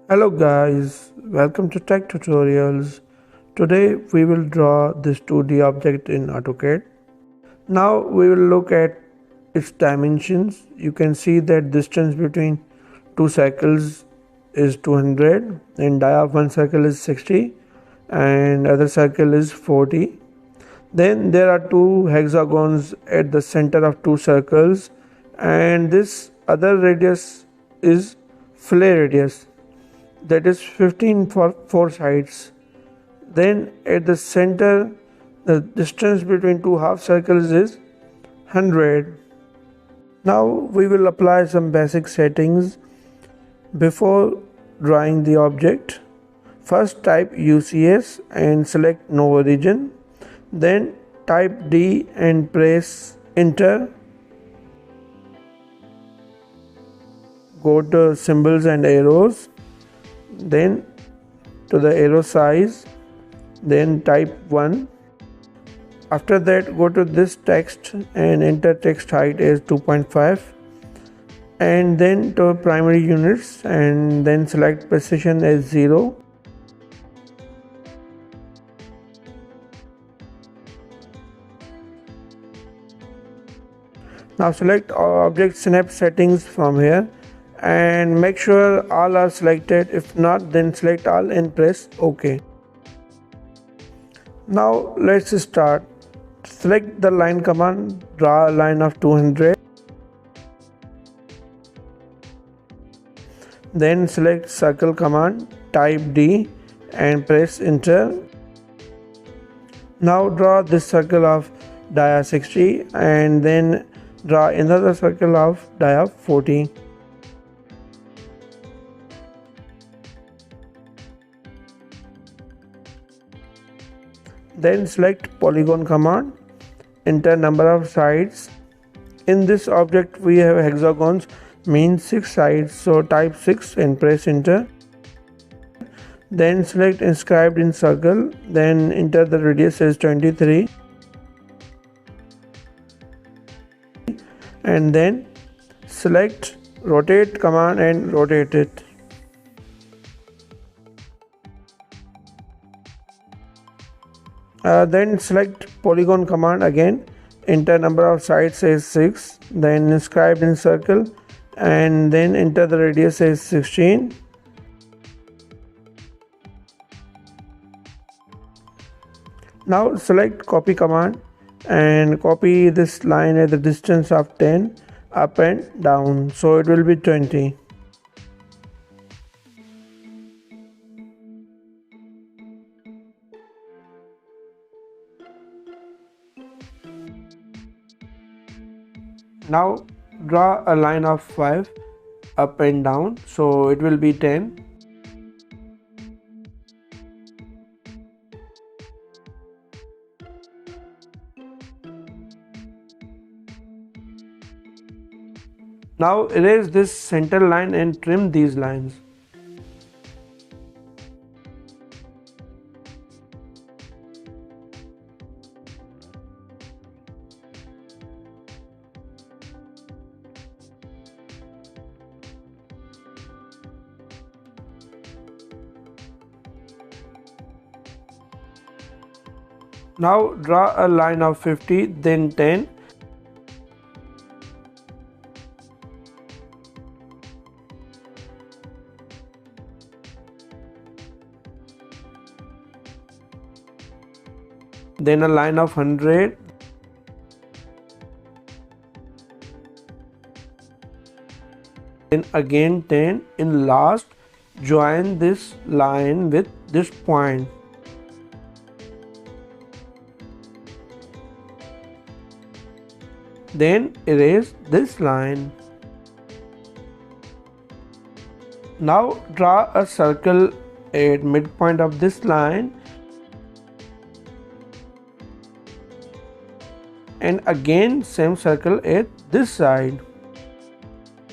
Hello guys, welcome to Tech Tutorials. Today we will draw this 2D object in AutoCAD. Now we will look at its dimensions. You can see that distance between two circles is 200 and dia of one circle is 60 and other circle is 40. Then there are two hexagons at the center of two circles and this other radius is fillet radius, that is 15 for four sides. Then at the center, the distance between two half circles is 100. Now we will apply some basic settings before drawing the object. First type UCS and select no origin. Then type D and press enter. Go to symbols and arrows, then to the arrow size, then type 1. After that go to this text and enter text height as 2.5 and then to primary units and then select precision as 0. Now select object snap settings from here and make sure all are selected. If not, then select all and press OK. Now let's start. Select the line command, draw a line of 200. Then select circle command, type D and press enter. Now draw this circle of dia 60 and then draw another circle of dia 40. Then select polygon command, enter number of sides. In this object we have hexagons, means 6 sides, so type 6 and press enter. Then select inscribed in circle, then enter the radius as 23 and then select rotate command and rotate it. Then select polygon command again, enter number of sides as 6, then inscribed in circle and then enter the radius as 16. Now select copy command and copy this line at the distance of 10 up and down, so it will be 20. Now draw a line of 5 up and down, so it will be 10. Now erase this center line and trim these lines. Now draw a line of 50, then 10. Then a line of 100. Then again 10. In last, join this line with this point. Then erase this line. Now draw a circle at midpoint of this line and again same circle at this side.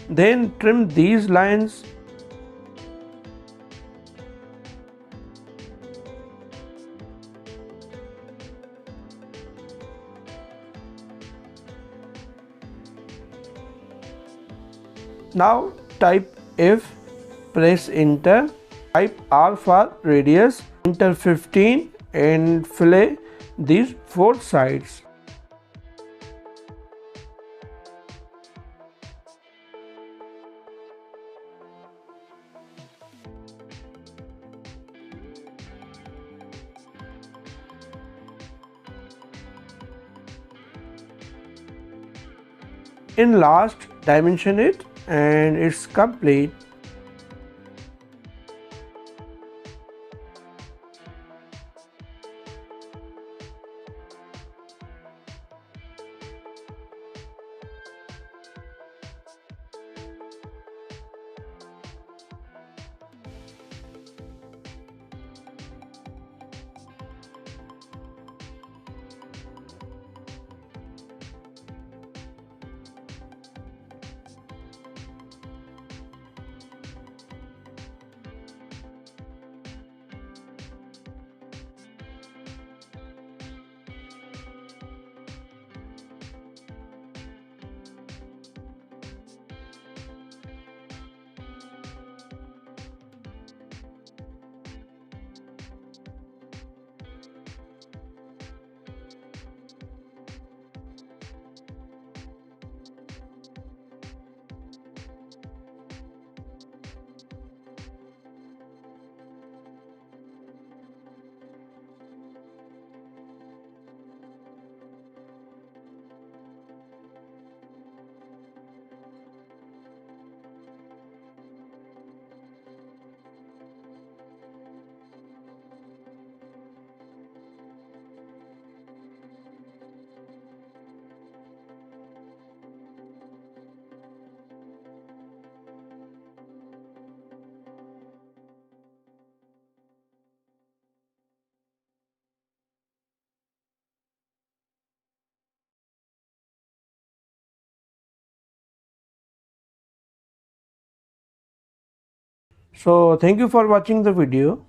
Then trim these lines. Now type F, press enter. Type R for radius, enter 15 and fillet these four sides. In last, dimension it and it's complete. So thank you for watching the video.